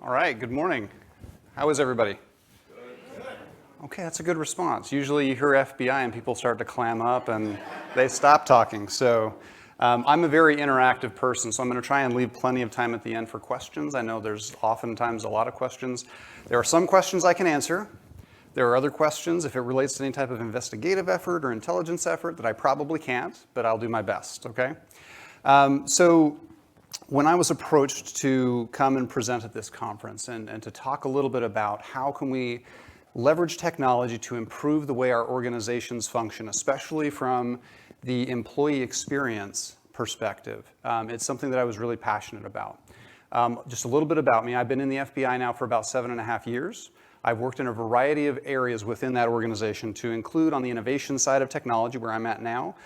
All right, good morning. How is everybody? Good. Okay, that's a good response. Usually you hear FBI and people start to clam up and they stop talking. So I'm a very interactive person, so I'm going to try and leave plenty of time at the end for questions. I know there's oftentimes a lot of questions. There are some questions I can answer. There are other questions, if it relates to any type of investigative effort or intelligence effort, that I probably can't, but I'll do my best, okay? So when I was approached to come and present at this conference and to talk a little bit about how can we leverage technology to improve the way our organizations function, especially from the employee experience perspective, it's something that I was really passionate about. Just a little bit about me. I've been in the FBI now for about 7.5 years. I've worked in a variety of areas within that organization, to include on the innovation side of technology, where I'm at now,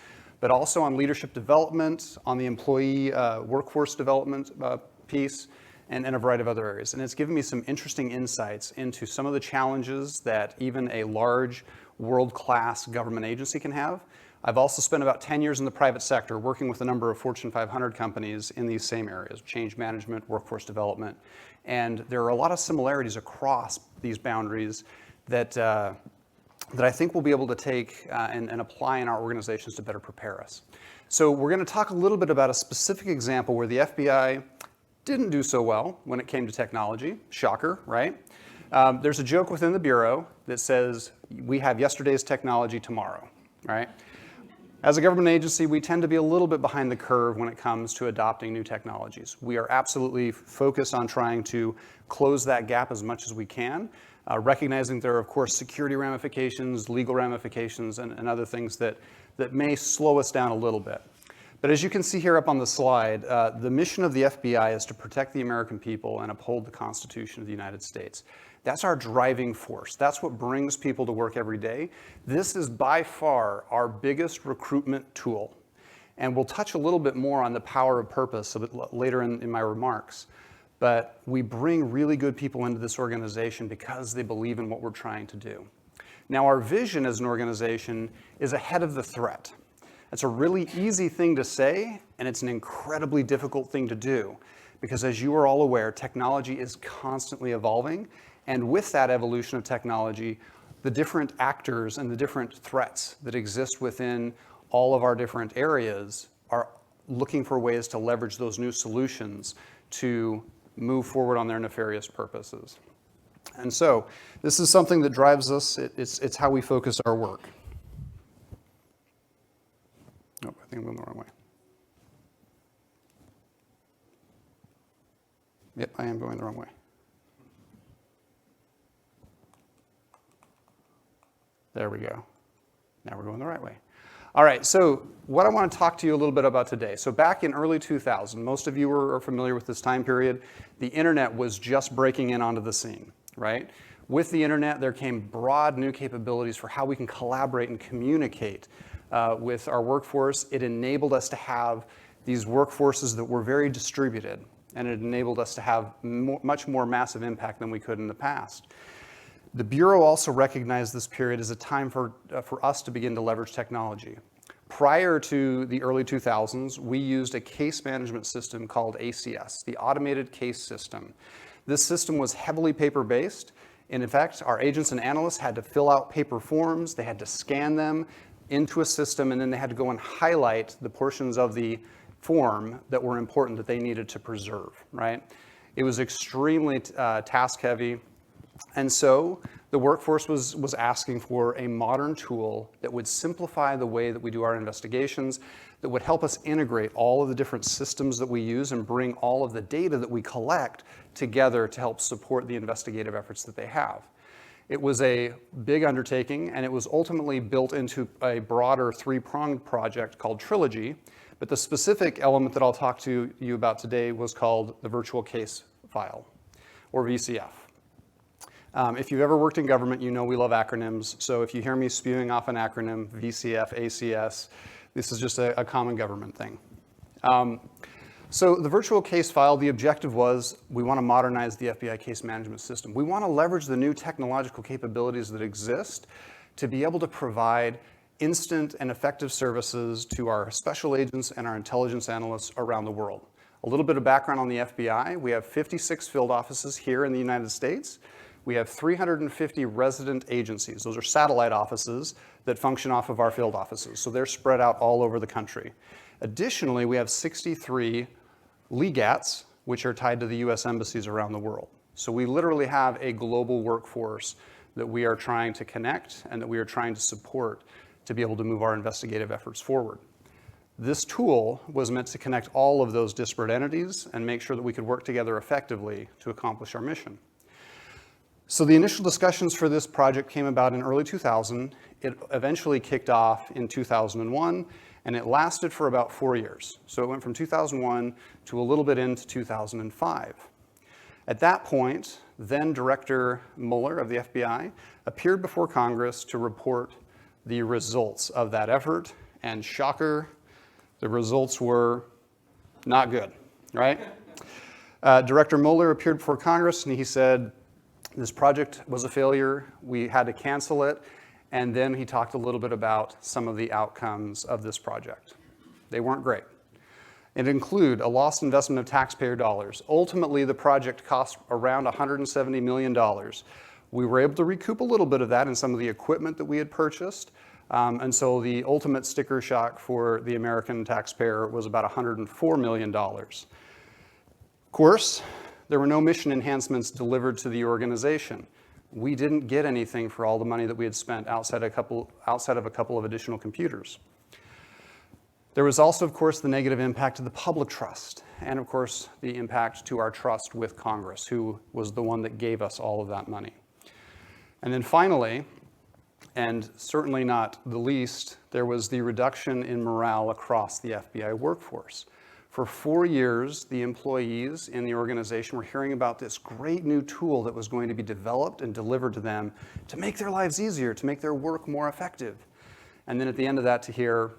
but also on leadership development, on the employee workforce development piece, and in a variety of other areas. And it's given me some interesting insights into some of the challenges that even a large world-class government agency can have. I've also spent about 10 years in the private sector working with a number of Fortune 500 companies in these same areas, change management, workforce development. And there are a lot of similarities across these boundaries that I think we'll be able to take and apply in our organizations to better prepare us. So we're going to talk a little bit about a specific example where the FBI didn't do so well when it came to technology. Shocker, right? There's a joke within the Bureau that says, we have yesterday's technology tomorrow, right? As a government agency, we tend to be a little bit behind the curve when it comes to adopting new technologies. We are absolutely focused on trying to close that gap as much as we can, recognizing there are, of course, security ramifications, legal ramifications, and other things that may slow us down a little bit. But as you can see here up on the slide, the mission of the FBI is to protect the American people and uphold the Constitution of the United States. That's our driving force. That's what brings people to work every day. This is by far our biggest recruitment tool. And we'll touch a little bit more on the power of purpose a bit later in my remarks. But we bring really good people into this organization because they believe in what we're trying to do. Now, our vision as an organization is ahead of the threat. It's a really easy thing to say, and it's an incredibly difficult thing to do. Because as you are all aware, technology is constantly evolving. And with that evolution of technology, the different actors and the different threats that exist within all of our different areas are looking for ways to leverage those new solutions to move forward on their nefarious purposes. And so this is something that drives us. It's how we focus our work. Oh, I think I'm going the wrong way. Yep, I am going the wrong way. There we go. Now we're going the right way. All right, so what I want to talk to you a little bit about today. So back in early 2000, most of you are familiar with this time period, the internet was just breaking in onto the scene, right? With the internet, there came broad new capabilities for how we can collaborate and communicate with our workforce. It enabled us to have these workforces that were very distributed, and it enabled us to have much more massive impact than we could in the past. The Bureau also recognized this period as a time for us to begin to leverage technology. Prior to the early 2000s, we used a case management system called ACS, the Automated Case System. This system was heavily paper-based, and in fact, our agents and analysts had to fill out paper forms, they had to scan them into a system, and then they had to go and highlight the portions of the form that were important that they needed to preserve, right? It was extremely task-heavy. And so the workforce was asking for a modern tool that would simplify the way that we do our investigations, that would help us integrate all of the different systems that we use and bring all of the data that we collect together to help support the investigative efforts that they have. It was a big undertaking, and it was ultimately built into a broader three-pronged project called Trilogy. But the specific element that I'll talk to you about today was called the Virtual Case File, or VCF. If you've ever worked in government, you know we love acronyms. So if you hear me spewing off an acronym, VCF, ACS, this is just a common government thing. So the virtual case file, the objective was we want to modernize the FBI case management system. We want to leverage the new technological capabilities that exist to be able to provide instant and effective services to our special agents and our intelligence analysts around the world. A little bit of background on the FBI. We have 56 field offices here in the United States. We have 350 resident agencies. Those are satellite offices that function off of our field offices. So they're spread out all over the country. Additionally, we have 63 legats, which are tied to the US embassies around the world. So we literally have a global workforce that we are trying to connect and that we are trying to support to be able to move our investigative efforts forward. This tool was meant to connect all of those disparate entities and make sure that we could work together effectively to accomplish our mission. So the initial discussions for this project came about in early 2000. It eventually kicked off in 2001, and it lasted for about 4 years. So it went from 2001 to a little bit into 2005. At that point, then Director Mueller of the FBI appeared before Congress to report the results of that effort, and shocker, the results were not good, right? Director Mueller appeared before Congress and he said, this project was a failure, we had to cancel it, and then he talked a little bit about some of the outcomes of this project. They weren't great. It include a lost investment of taxpayer dollars. Ultimately, the project cost around $170 million. We were able to recoup a little bit of that in some of the equipment that we had purchased, and so the ultimate sticker shock for the American taxpayer was about $104 million. Of course, there were no mission enhancements delivered to the organization. We didn't get anything for all the money that we had spent outside of a couple of additional computers. There was also, of course, the negative impact to the public trust, and of course, the impact to our trust with Congress, who was the one that gave us all of that money. And then finally, and certainly not the least, there was the reduction in morale across the FBI workforce. For 4 years, the employees in the organization were hearing about this great new tool that was going to be developed and delivered to them to make their lives easier, to make their work more effective. And then at the end of that to hear,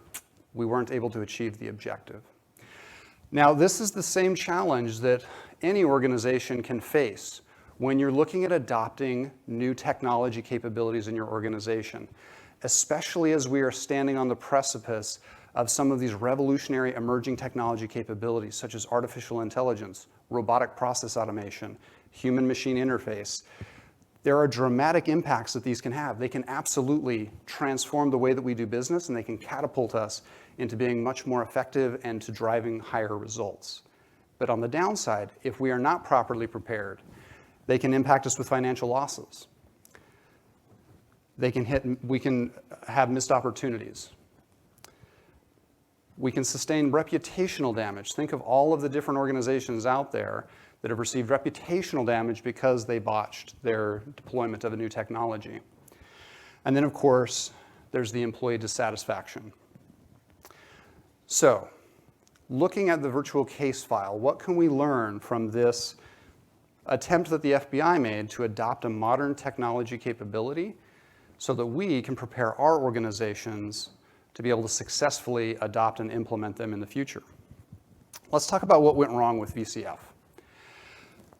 we weren't able to achieve the objective. Now, this is the same challenge that any organization can face when you're looking at adopting new technology capabilities in your organization, especially as we are standing on the precipice of some of these revolutionary emerging technology capabilities, such as artificial intelligence, robotic process automation, human-machine interface. There are dramatic impacts that these can have. They can absolutely transform the way that we do business, and they can catapult us into being much more effective and to driving higher results. But on the downside, if we are not properly prepared, they can impact us with financial losses. We can have missed opportunities. We can sustain reputational damage. Think of all of the different organizations out there that have received reputational damage because they botched their deployment of a new technology. And then, of course, there's the employee dissatisfaction. So, looking at the virtual case file, what can we learn from this attempt that the FBI made to adopt a modern technology capability so that we can prepare our organizations to be able to successfully adopt and implement them in the future? Let's talk about what went wrong with VCF.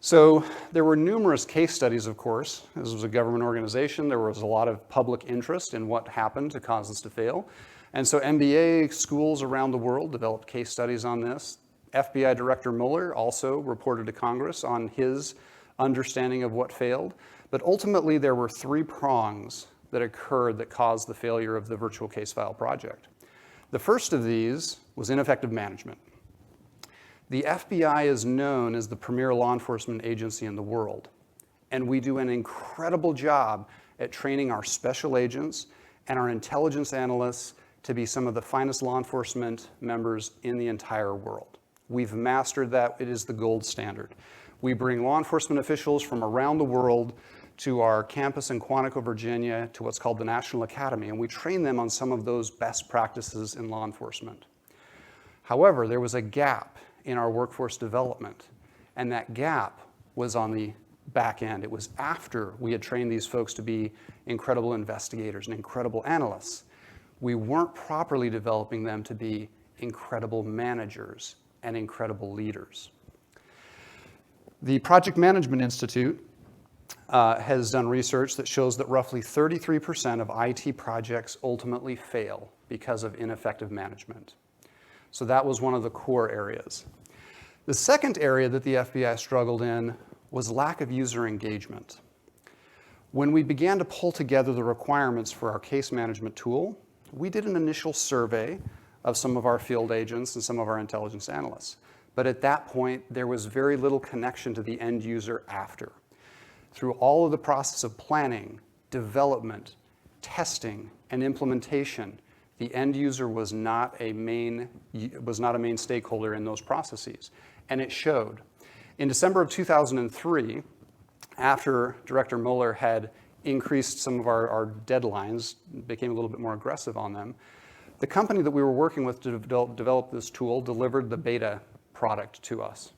So there were numerous case studies, of course. This was a government organization. There was a lot of public interest in what happened to cause this to fail. And so MBA schools around the world developed case studies on this. FBI Director Mueller also reported to Congress on his understanding of what failed. But ultimately, there were 3 prongs that occurred that caused the failure of the virtual case file project. The first of these was ineffective management. The FBI is known as the premier law enforcement agency in the world, and we do an incredible job at training our special agents and our intelligence analysts to be some of the finest law enforcement members in the entire world. We've mastered that. It is the gold standard. We bring law enforcement officials from around the world to our campus in Quantico, Virginia, to what's called the National Academy, and we train them on some of those best practices in law enforcement. However, there was a gap in our workforce development, and that gap was on the back end. It was after we had trained these folks to be incredible investigators and incredible analysts. We weren't properly developing them to be incredible managers and incredible leaders. The Project Management Institute has done research that shows that roughly 33% of IT projects ultimately fail because of ineffective management. So that was one of the core areas. The second area that the FBI struggled in was lack of user engagement. When we began to pull together the requirements for our case management tool, we did an initial survey of some of our field agents and some of our intelligence analysts. But at that point, there was very little connection to the end user after. Through all of the process of planning, development, testing, and implementation, the end user was not a main stakeholder in those processes, and it showed. In December of 2003, after Director Mueller had increased some of our deadlines, became a little bit more aggressive on them, the company that we were working with to develop this tool delivered the beta product to us.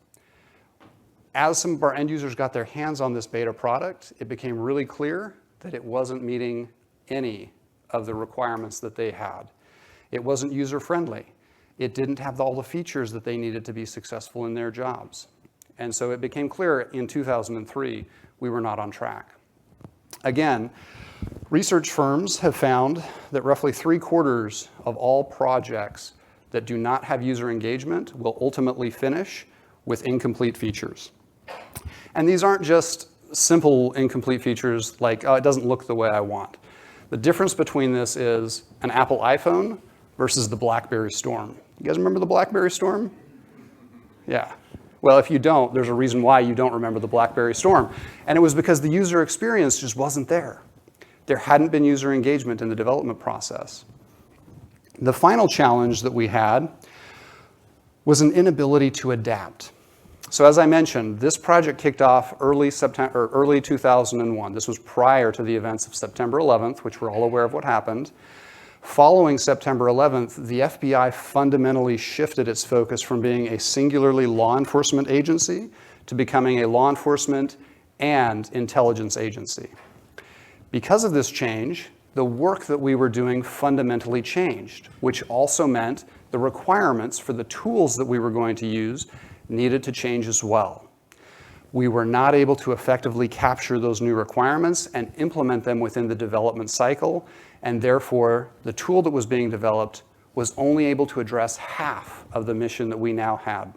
As some of our end users got their hands on this beta product, it became really clear that it wasn't meeting any of the requirements that they had. It wasn't user-friendly. It didn't have all the features that they needed to be successful in their jobs. And so it became clear in 2003 we were not on track. Again, research firms have found that roughly 3/4 of all projects that do not have user engagement will ultimately finish with incomplete features. And these aren't just simple incomplete features like, oh, it doesn't look the way I want. The difference between this is an Apple iPhone versus the BlackBerry Storm. You guys remember the BlackBerry Storm? Yeah. Well, if you don't, there's a reason why you don't remember the BlackBerry Storm. And it was because the user experience just wasn't there. There hadn't been user engagement in the development process. The final challenge that we had was an inability to adapt. So as I mentioned, this project kicked off early 2001. This was prior to the events of September 11th, which we're all aware of what happened. Following September 11th, the FBI fundamentally shifted its focus from being a singularly law enforcement agency to becoming a law enforcement and intelligence agency. Because of this change, the work that we were doing fundamentally changed, which also meant the requirements for the tools that we were going to use needed to change as well. We were not able to effectively capture those new requirements and implement them within the development cycle, and therefore the tool that was being developed was only able to address half of the mission that we now had.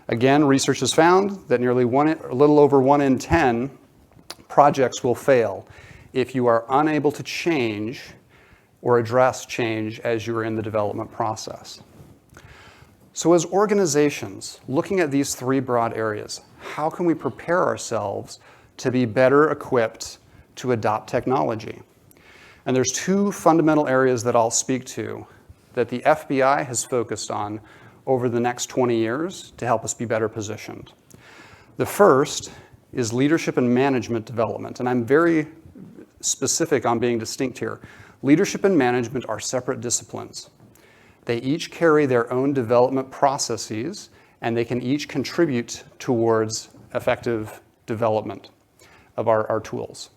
Again, research has found that nearly a little over 1 in 10 projects will fail if you are unable to change or address change as you are in the development process. So as organizations, looking at these 3 broad areas, how can we prepare ourselves to be better equipped to adopt technology? And there's 2 fundamental areas that I'll speak to that the FBI has focused on over the next 20 years to help us be better positioned. The first is leadership and management development, and I'm very specific on being distinct here. Leadership and management are separate disciplines. They each carry their own development processes, and they can each contribute towards effective development of our tools.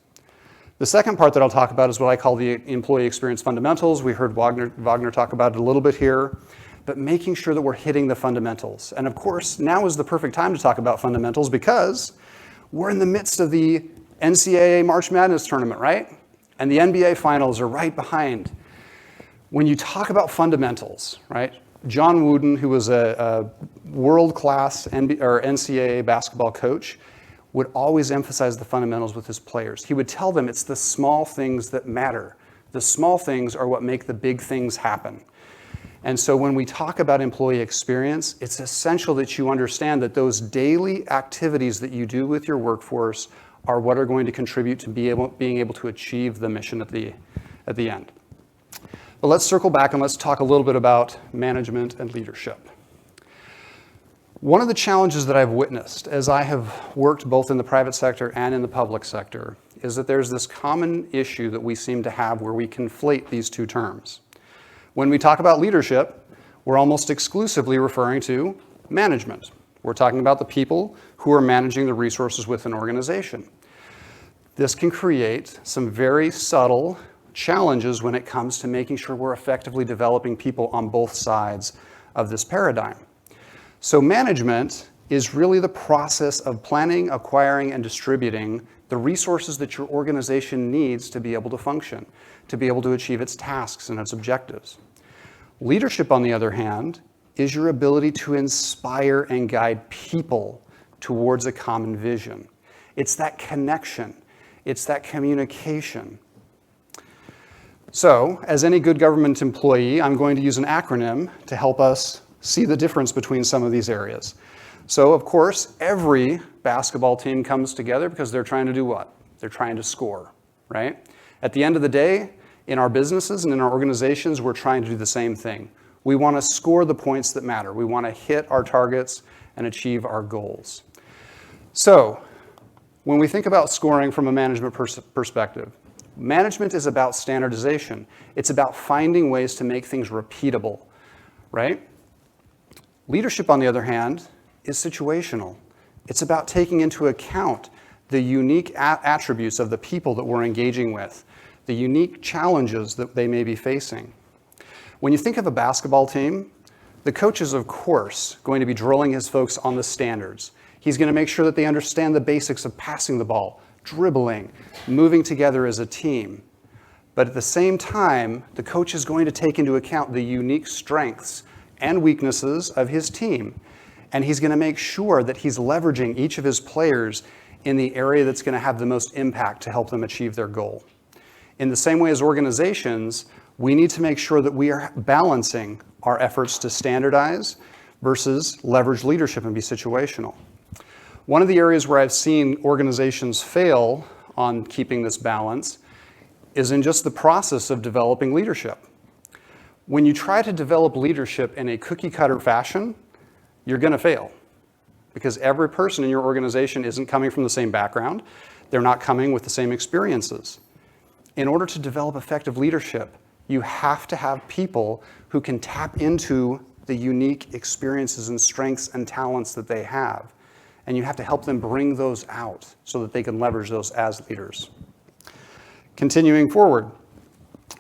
The second part that I'll talk about is what I call the employee experience fundamentals. We heard Wagner talk about it a little bit here, but making sure that we're hitting the fundamentals. And of course, now is the perfect time to talk about fundamentals because we're in the midst of the NCAA March Madness tournament, right? And the NBA finals are right behind. When you talk about fundamentals, right? John Wooden, who was a world-class NCAA basketball coach, would always emphasize the fundamentals with his players. He would tell them it's the small things that matter. The small things are what make the big things happen. And so when we talk about employee experience, it's essential that you understand that those daily activities that you do with your workforce are what are going to contribute to being able to achieve the mission at the end. But let's circle back and let's talk a little bit about management and leadership. One of the challenges that I've witnessed as I have worked both in the private sector and in the public sector is that there's this common issue that we seem to have where we conflate these 2 terms. When we talk about leadership, we're almost exclusively referring to management. We're talking about the people who are managing the resources within an organization. This can create some very subtle challenges when it comes to making sure we're effectively developing people on both sides of this paradigm. So management is really the process of planning, acquiring, and distributing the resources that your organization needs to be able to function, to be able to achieve its tasks and its objectives. Leadership, on the other hand, is your ability to inspire and guide people towards a common vision. It's that connection. It's that communication. So, as any good government employee, I'm going to use an acronym to help us see the difference between some of these areas. So, of course, every basketball team comes together because they're trying to do what? They're trying to score, right? At the end of the day, in our businesses and in our organizations, we're trying to do the same thing. We want to score the points that matter. We want to hit our targets and achieve our goals. So, when we think about scoring from a management perspective, management is about standardization. It's about finding ways to make things repeatable, right? Leadership, on the other hand, is situational. It's about taking into account the unique attributes of the people that we're engaging with, the unique challenges that they may be facing. When you think of a basketball team, the coach is, of course, going to be drilling his folks on the standards. He's going to make sure that they understand the basics of passing the ball, dribbling, moving together as a team. But at the same time, the coach is going to take into account the unique strengths and weaknesses of his team. And he's going to make sure that he's leveraging each of his players in the area that's going to have the most impact to help them achieve their goal. In the same way as organizations, we need to make sure that we are balancing our efforts to standardize versus leverage leadership and be situational. One of the areas where I've seen organizations fail on keeping this balance is in just the process of developing leadership. When you try to develop leadership in a cookie-cutter fashion, you're going to fail because every person in your organization isn't coming from the same background. They're not coming with the same experiences. In order to develop effective leadership, you have to have people who can tap into the unique experiences and strengths and talents that they have. And you have to help them bring those out so that they can leverage those as leaders. Continuing forward,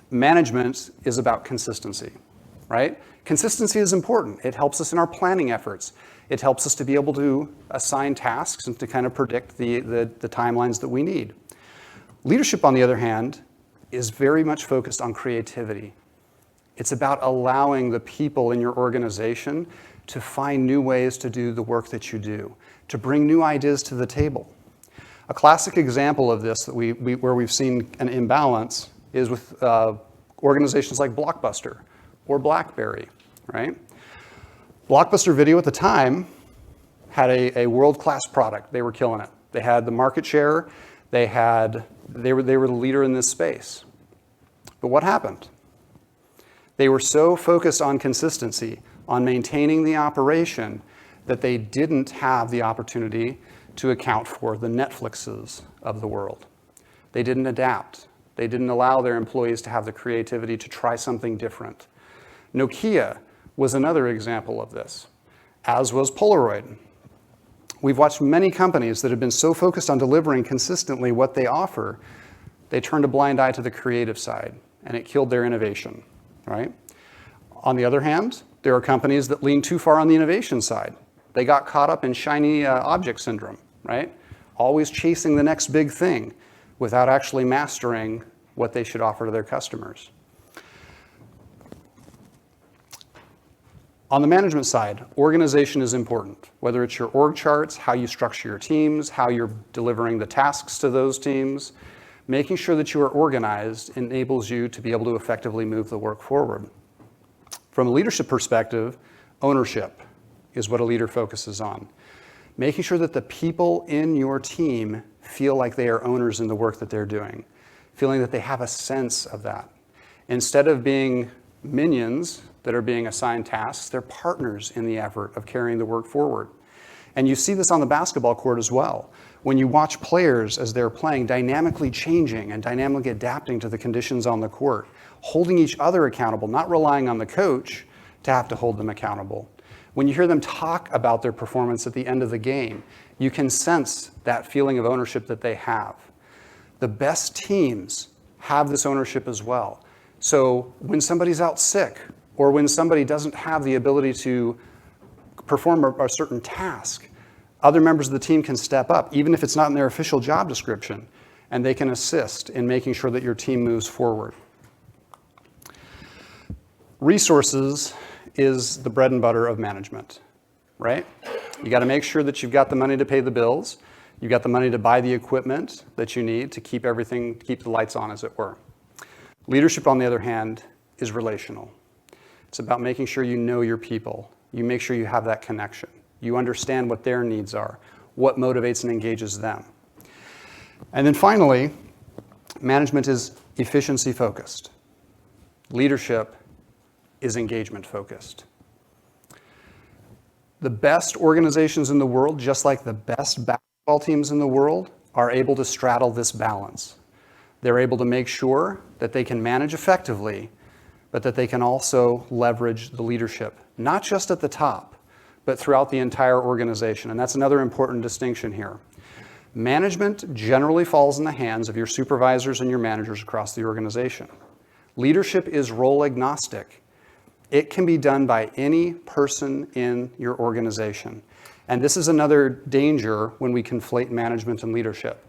management is about consistency, right? Consistency is important. It helps us in our planning efforts. It helps us to be able to assign tasks and to kind of predict the timelines that we need. Leadership, on the other hand, is very much focused on creativity. It's about allowing the people in your organization to find new ways to do the work that you do, to bring new ideas to the table. A classic example of this that where we've seen an imbalance is with organizations like Blockbuster or BlackBerry, right? Blockbuster Video at the time had a world-class product. They were killing it. They had the market share. They were the leader in this space. But what happened? They were so focused on consistency, on maintaining the operation, that they didn't have the opportunity to account for the Netflixes of the world. They didn't adapt. They didn't allow their employees to have the creativity to try something different. Nokia was another example of this, as was Polaroid. We've watched many companies that have been so focused on delivering consistently what they offer, they turned a blind eye to the creative side, and it killed their innovation, right? On the other hand, there are companies that lean too far on the innovation side. They got caught up in shiny object syndrome, right? Always chasing the next big thing without actually mastering what they should offer to their customers. On the management side, organization is important. Whether it's your org charts, how you structure your teams, how you're delivering the tasks to those teams, making sure that you are organized enables you to be able to effectively move the work forward. From a leadership perspective, ownership is what a leader focuses on. Making sure that the people in your team feel like they are owners in the work that they're doing, feeling that they have a sense of that. Instead of being minions that are being assigned tasks, they're partners in the effort of carrying the work forward. And you see this on the basketball court as well. When you watch players as they're playing, dynamically changing and dynamically adapting to the conditions on the court, holding each other accountable, not relying on the coach to have to hold them accountable. When you hear them talk about their performance at the end of the game, you can sense that feeling of ownership that they have. The best teams have this ownership as well. So when somebody's out sick, or when somebody doesn't have the ability to perform a certain task, other members of the team can step up, even if it's not in their official job description, and they can assist in making sure that your team moves forward. Resources is the bread and butter of management, right? You got to make sure that you've got the money to pay the bills. You've got the money to buy the equipment that you need to keep the lights on, as it were. Leadership, on the other hand, is relational. It's about making sure you know your people. You make sure you have that connection. You understand what their needs are, what motivates and engages them. And then finally, management is efficiency focused. Leadership is engagement focused. The best organizations in the world, just like the best basketball teams in the world, are able to straddle this balance. They're able to make sure that they can manage effectively, but that they can also leverage the leadership, not just at the top, but throughout the entire organization. And that's another important distinction here. Management generally falls in the hands of your supervisors and your managers across the organization. Leadership is role agnostic. It can be done by any person in your organization. And this is another danger when we conflate management and leadership.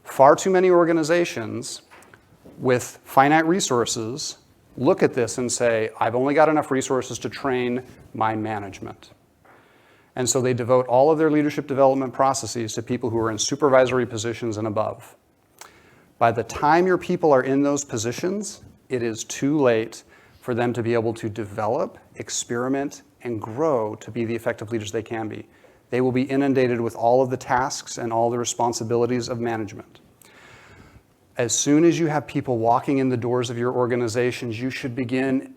Far too many organizations with finite resources look at this and say, I've only got enough resources to train my management. And so they devote all of their leadership development processes to people who are in supervisory positions and above. By the time your people are in those positions, it is too late for them to be able to develop, experiment, and grow to be the effective leaders they can be. They will be inundated with all of the tasks and all the responsibilities of management. As soon as you have people walking in the doors of your organizations, you should begin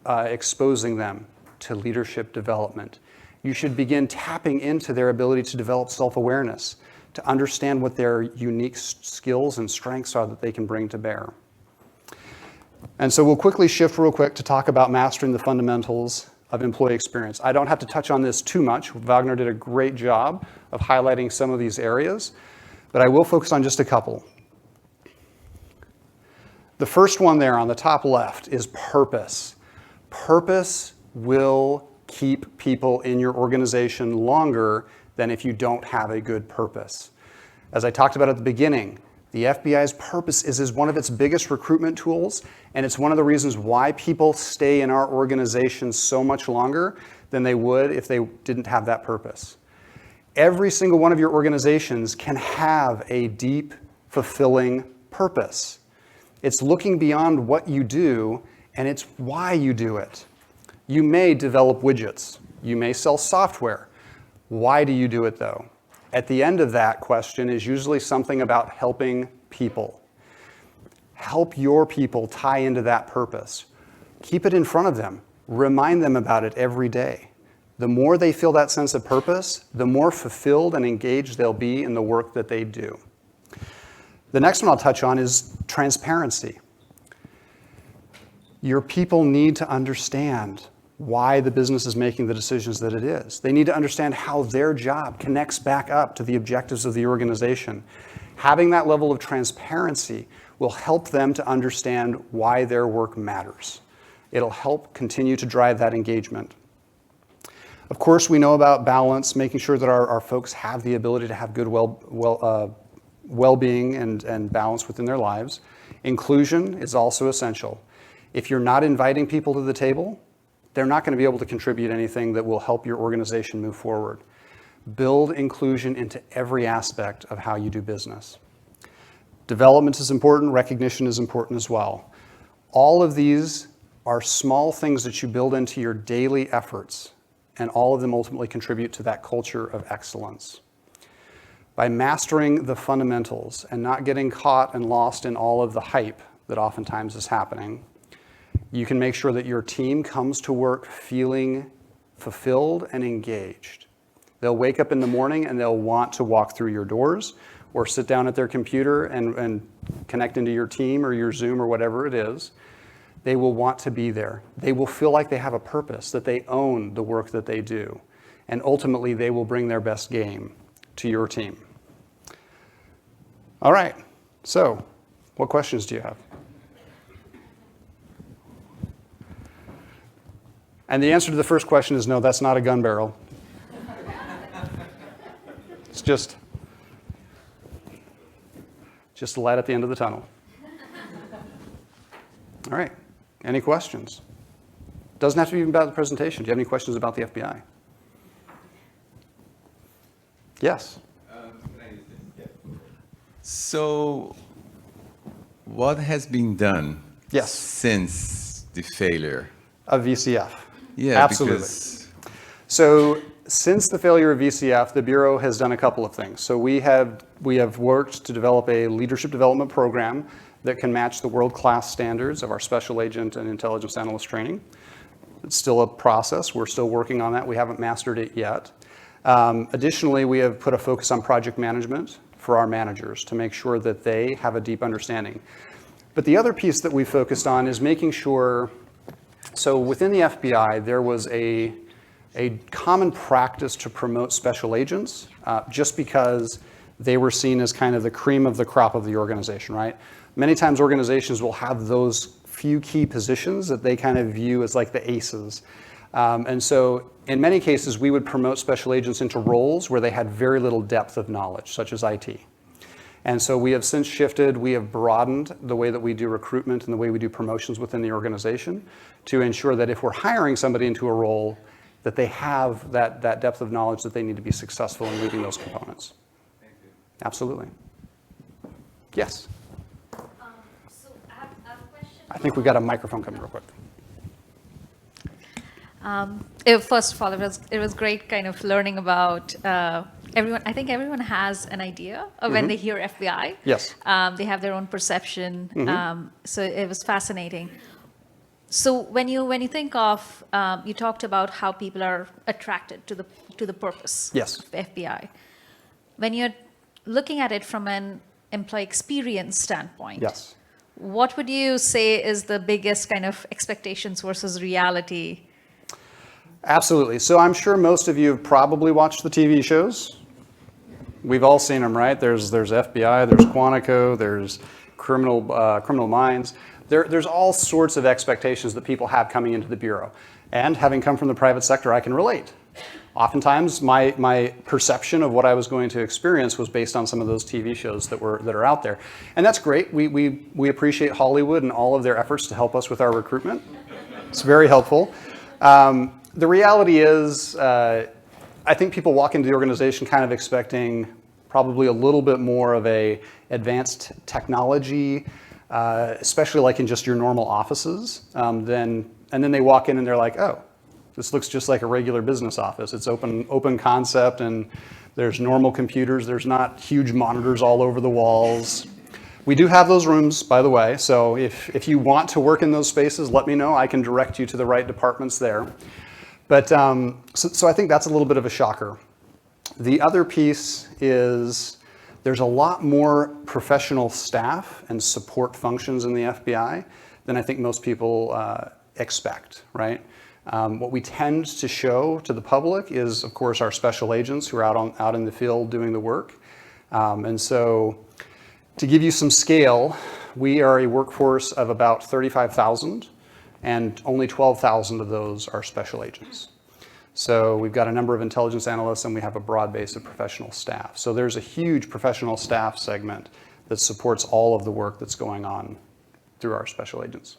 exposing them to leadership development. You should begin tapping into their ability to develop self-awareness, to understand what their unique skills and strengths are that they can bring to bear. And so we'll quickly shift real quick to talk about mastering the fundamentals of employee experience. I don't have to touch on this too much. Wagner did a great job of highlighting some of these areas, but I will focus on just a couple. The first one there on the top left is purpose. Purpose will keep people in your organization longer than if you don't have a good purpose. As I talked about at the beginning, the FBI's purpose is one of its biggest recruitment tools, and it's one of the reasons why people stay in our organization so much longer than they would if they didn't have that purpose. Every single one of your organizations can have a deep, fulfilling purpose. It's looking beyond what you do, and it's why you do it. You may develop widgets. You may sell software. Why do you do it, though? At the end of that question is usually something about helping people. Help your people tie into that purpose. Keep it in front of them. Remind them about it every day. The more they feel that sense of purpose, the more fulfilled and engaged they'll be in the work that they do. The next one I'll touch on is transparency. Your people need to understand why the business is making the decisions that it is. They need to understand how their job connects back up to the objectives of the organization. Having that level of transparency will help them to understand why their work matters. It'll help continue to drive that engagement. Of course, we know about balance, making sure that our folks have the ability to have good well-being and balance within their lives. Inclusion is also essential. If you're not inviting people to the table, they're not going to be able to contribute anything that will help your organization move forward. Build inclusion into every aspect of how you do business. Development is important, recognition is important as well. All of these are small things that you build into your daily efforts, and all of them ultimately contribute to that culture of excellence. By mastering the fundamentals and not getting caught and lost in all of the hype that oftentimes is happening, you can make sure that your team comes to work feeling fulfilled and engaged. They'll wake up in the morning and they'll want to walk through your doors or sit down at their computer and connect into your team or your Zoom or whatever it is. They will want to be there. They will feel like they have a purpose, that they own the work that they do. And ultimately, they will bring their best game to your team. All right, so what questions do you have? And the answer to the first question is no, that's not a gun barrel. It's just a light at the end of the tunnel. All right, any questions? Doesn't have to be about the presentation. Do you have any questions about the FBI? Yes. So, what has been done Yes. since the failure? Of VCF. Yeah, absolutely. Because So since the failure of VCF, the Bureau has done a couple of things. So we have worked to develop a leadership development program that can match the world-class standards of our special agent and intelligence analyst training. It's still a process. We're still working on that. We haven't mastered it yet. Additionally, we have put a focus on project management for our managers to make sure that they have a deep understanding. But the other piece that we focused on is making sure, so within the FBI, there was a common practice to promote special agents just because they were seen as kind of the cream of the crop of the organization, right? Many times organizations will have those few key positions that they kind of view as like the aces. And so in many cases, we would promote special agents into roles where they had very little depth of knowledge, such as IT. And so we have since shifted, we have broadened the way that we do recruitment and the way we do promotions within the organization to ensure that if we're hiring somebody into a role, that they have that depth of knowledge that they need to be successful in leading those components. Thank you. Absolutely. Yes? So I have a question. I think we got a microphone coming real quick. First of all, it was great kind of learning about everyone. I think everyone has an idea of when they hear FBI. Yes. They have their own perception. So it was fascinating. So when you think of, you talked about how people are attracted to the purpose Yes. of the FBI. When you're looking at it from an employee experience standpoint, Yes. what would you say is the biggest kind of expectations versus reality? Absolutely. So I'm sure most of you have probably watched the TV shows. We've all seen them, right? There's FBI, there's Quantico, there's Criminal Minds. There's all sorts of expectations that people have coming into the Bureau. And having come from the private sector, I can relate. Oftentimes, my perception of what I was going to experience was based on some of those TV shows that are out there. And that's great. We appreciate Hollywood and all of their efforts to help us with our recruitment. It's very helpful. The reality is, I think people walk into the organization kind of expecting probably a little bit more of a advanced technology, especially like in just your normal offices, and then they walk in and they're like, oh, this looks just like a regular business office. It's open concept, and there's normal computers. There's not huge monitors all over the walls. We do have those rooms, by the way, so if you want to work in those spaces, let me know. I can direct you to the right departments there. But so I think that's a little bit of a shocker. The other piece is there's a lot more professional staff and support functions in the FBI than I think most people expect, right? What we tend to show to the public is, of course, our special agents who are out in the field doing the work. And so to give you some scale, we are a workforce of about 35,000, and only 12,000 of those are special agents. So we've got a number of intelligence analysts, and we have a broad base of professional staff. So there's a huge professional staff segment that supports all of the work that's going on through our special agents.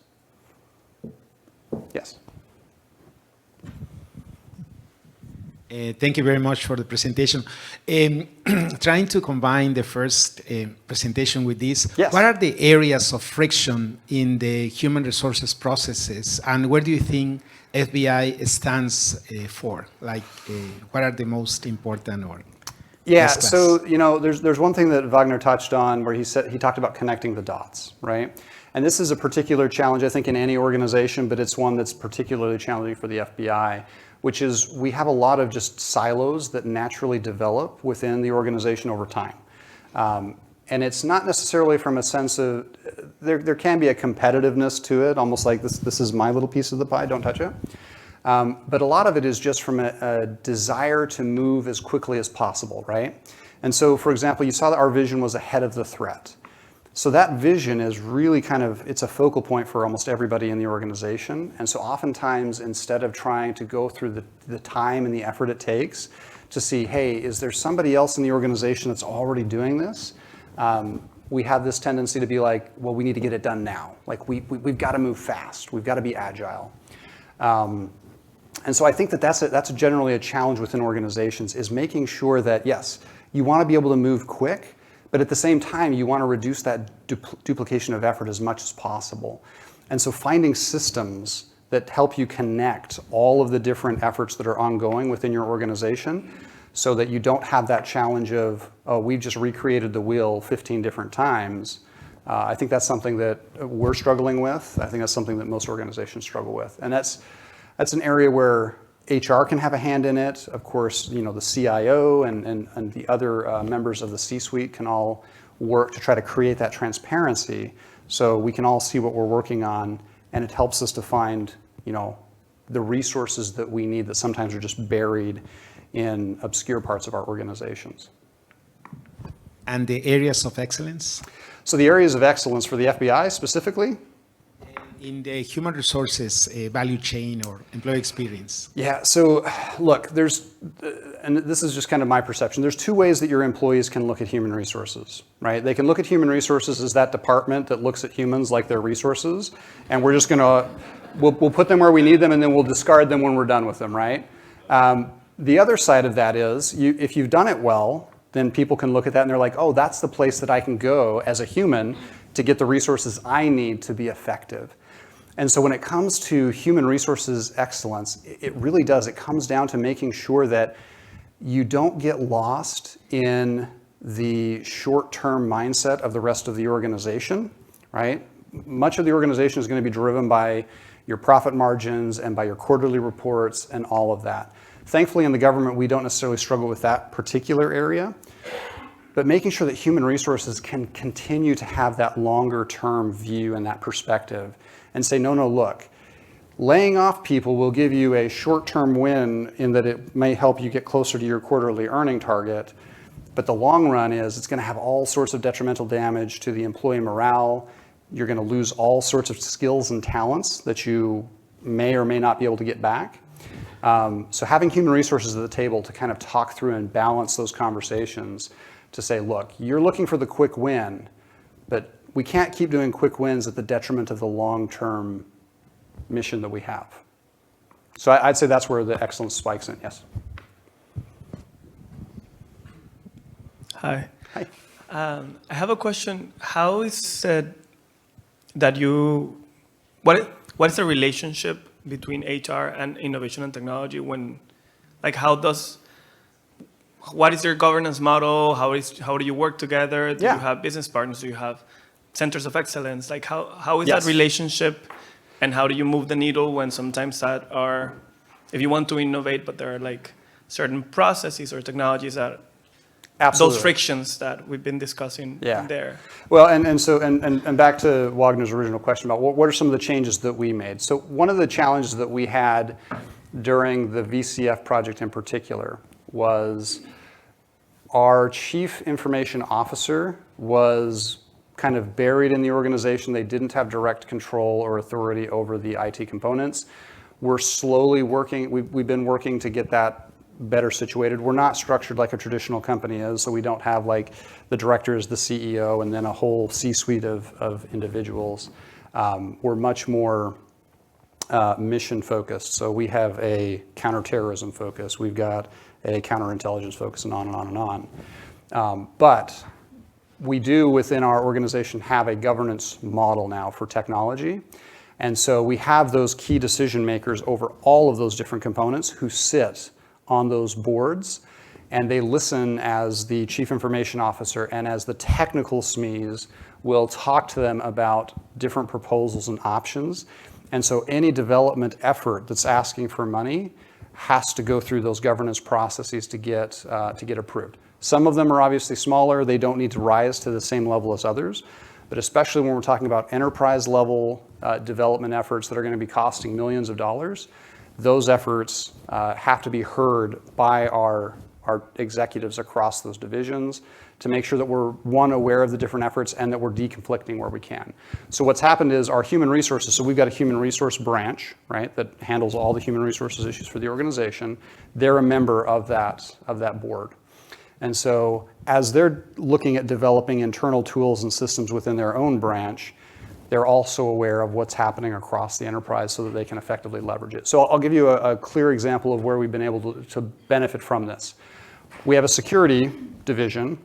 Yes. Thank you very much for the presentation. Trying to combine the first presentation with this, yes. What are the areas of friction in the human resources processes, and where do you think FBI stands for? Like, what are the most important or? Yeah, so there's one thing that Wagner touched on where he talked about connecting the dots, right? And this is a particular challenge, I think, in any organization, but it's one that's particularly challenging for the FBI, which is we have a lot of just silos that naturally develop within the organization over time. And it's not necessarily from a sense of, there can be a competitiveness to it, almost like this is my little piece of the pie, don't touch it. But a lot of it is just from a desire to move as quickly as possible, right? And so, for example, you saw that our vision was ahead of the threat. So that vision is really it's a focal point for almost everybody in the organization. And so oftentimes, instead of trying to go through the time and the effort it takes to see, hey, is there somebody else in the organization that's already doing this? We have this tendency to be like, well, we need to get it done now. Like we've got to move fast. We've got to be agile. And so I think that that's generally a challenge within organizations, is making sure that, yes, you want to be able to move quick, but at the same time, you want to reduce that duplication of effort as much as possible. And so finding systems that help you connect all of the different efforts that are ongoing within your organization so that you don't have that challenge of, oh, we've just recreated the wheel 15 different times. I think that's something that we're struggling with. I think that's something that most organizations struggle with. And that's an area where HR can have a hand in it. Of course, the CIO and the other members of the C-suite can all work to try to create that transparency so we can all see what we're working on, and it helps us to find, the resources that we need that sometimes are just buried in obscure parts of our organizations. And the areas of excellence? So the areas of excellence for the FBI specifically? In the human resources value chain or employee experience? Yeah, so look, and this is just kind of my perception, there's two ways that your employees can look at human resources, right? They can look at human resources as that department that looks at humans like they're resources, and we're just gonna, we'll put them where we need them and then we'll discard them when we're done with them, right? The other side of that is, if you've done it well, then people can look at that and they're like, oh, that's the place that I can go as a human to get the resources I need to be effective. And so when it comes to human resources excellence, it really does. It comes down to making sure that you don't get lost in the short-term mindset of the rest of the organization, right? Much of the organization is going to be driven by your profit margins and by your quarterly reports and all of that. Thankfully, in the government, we don't necessarily struggle with that particular area, but making sure that human resources can continue to have that longer-term view and that perspective and say, no, look, laying off people will give you a short-term win in that it may help you get closer to your quarterly earning target, but the long run is it's going to have all sorts of detrimental damage to the employee morale. You're going to lose all sorts of skills and talents that you may or may not be able to get back. So having human resources at the table to kind of talk through and balance those conversations to say, look, you're looking for the quick win, but we can't keep doing quick wins at the detriment of the long-term mission that we have. So I'd say that's where the excellence spikes in, yes. Hi. Hi. I have a question. How is it that what is the relationship between HR and innovation and technology what is your governance model? How do you work together? Do you have business partners? Do you have centers of excellence? How is that relationship, and how do you move the needle when sometimes if you want to innovate, but there are certain processes or technologies that Absolutely. those frictions that we've been discussing there. Well, and back to Wagner's original question about what are some of the changes that we made. So one of the challenges that we had during the VCF project in particular was our chief information officer was kind of buried in the organization. They didn't have direct control or authority over the IT components. We're slowly working, we've been working to get that better situated. We're not structured like a traditional company is, so we don't have the director is the CEO and then a whole C-suite of individuals. We're much more mission focused. So we have a counterterrorism focus. We've got a counterintelligence focus, and on and on and on. But we do within our organization have a governance model now for technology. And so we have those key decision makers over all of those different components who sit on those boards, and they listen as the chief information officer and as the technical SMEs will talk to them about different proposals and options. And so any development effort that's asking for money has to go through those governance processes to get approved. Some of them are obviously smaller. They don't need to rise to the same level as others. But especially when we're talking about enterprise level development efforts that are going to be costing millions of dollars, those efforts have to be heard by our executives across those divisions to make sure that we're, one, aware of the different efforts and that we're deconflicting where we can. So what's happened is our human resources, so we've got a human resource branch, right, that handles all the human resources issues for the organization. They're a member of that board. And so as they're looking at developing internal tools and systems within their own branch, they're also aware of what's happening across the enterprise so that they can effectively leverage it. So I'll give you a clear example of where we've been able to benefit from this. We have a security division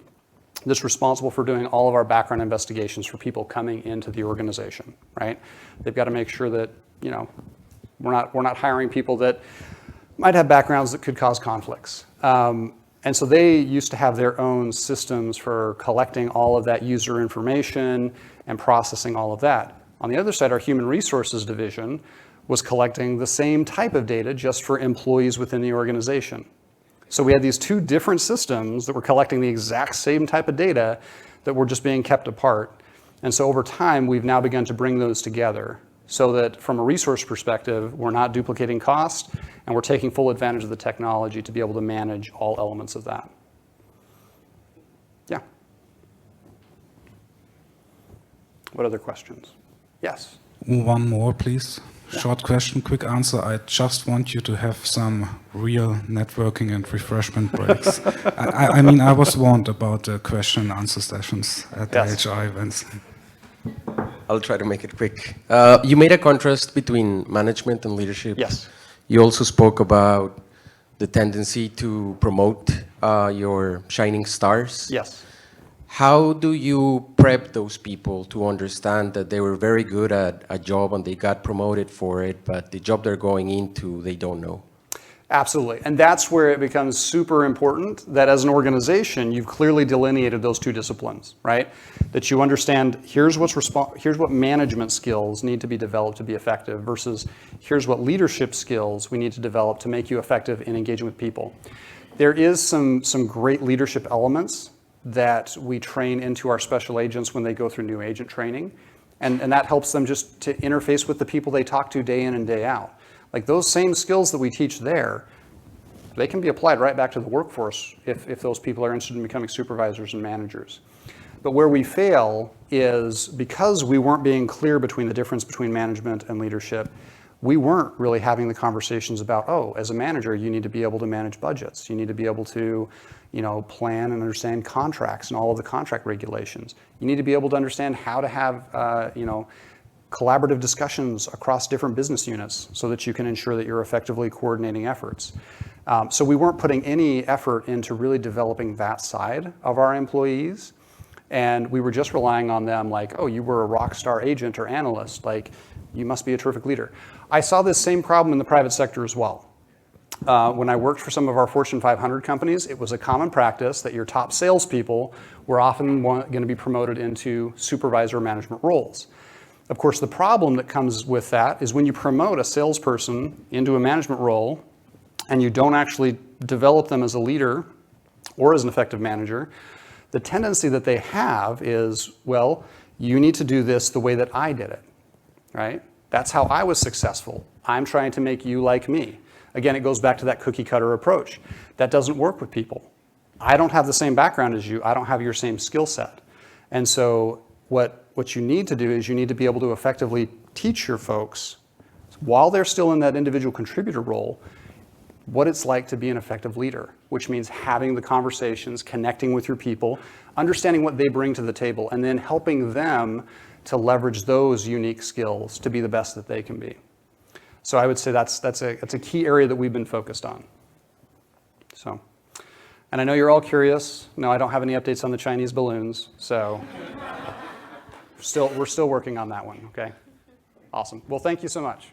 that's responsible for doing all of our background investigations for people coming into the organization, right? They've got to make sure that, you know, we're not hiring people that might have backgrounds that could cause conflicts. And so they used to have their own systems for collecting all of that user information and processing all of that. On the other side, our human resources division was collecting the same type of data just for employees within the organization. So we had these two different systems that were collecting the exact same type of data that were just being kept apart. And so over time, we've now begun to bring those together so that from a resource perspective, we're not duplicating cost and we're taking full advantage of the technology to be able to manage all elements of that. Yeah. What other questions? Yes. One more, please. Short question, quick answer. I just want you to have some real networking and refreshment breaks. I mean, I was warned about the question and answer sessions at the HR events. I'll try to make it quick. You made a contrast between management and leadership. Yes. You also spoke about the tendency to promote your shining stars. Yes. How do you prep those people to understand that they were very good at a job and they got promoted for it, but the job they're going into, they don't know? Absolutely. And that's where it becomes super important that as an organization, you've clearly delineated those two disciplines, right? That you understand here's what management skills need to be developed to be effective versus here's what leadership skills we need to develop to make you effective in engaging with people. There is some great leadership elements that we train into our special agents when they go through new agent training. And that helps them just to interface with the people they talk to day in and day out. Like those same skills that we teach there, they can be applied right back to the workforce if those people are interested in becoming supervisors and managers. But where we fail is because we weren't being clear between the difference between management and leadership, we weren't really having the conversations about, oh, as a manager, you need to be able to manage budgets. You need to be able to, you know, plan and understand contracts and all of the contract regulations. You need to be able to understand how to have, you know, collaborative discussions across different business units so that you can ensure that you're effectively coordinating efforts. So we weren't putting any effort into really developing that side of our employees. And we were just relying on them like, oh, you were a rock star agent or analyst, like you must be a terrific leader. I saw this same problem in the private sector as well. When I worked for some of our Fortune 500 companies, it was a common practice that your top salespeople were often going to be promoted into supervisor management roles. Of course, the problem that comes with that is when you promote a salesperson into a management role and you don't actually develop them as a leader or as an effective manager, the tendency that they have is, well, you need to do this the way that I did it, right? That's how I was successful. I'm trying to make you like me. Again, it goes back to that cookie cutter approach. That doesn't work with people. I don't have the same background as you. I don't have your same skill set. And so what you need to do is you need to be able to effectively teach your folks, while they're still in that individual contributor role, what it's like to be an effective leader, which means having the conversations, connecting with your people, understanding what they bring to the table, and then helping them to leverage those unique skills to be the best that they can be. So I would say that's a key area that we've been focused on. So, and I know you're all curious. No, I don't have any updates on the Chinese balloons, so we're still working on that one, okay? Awesome. Well, thank you so much.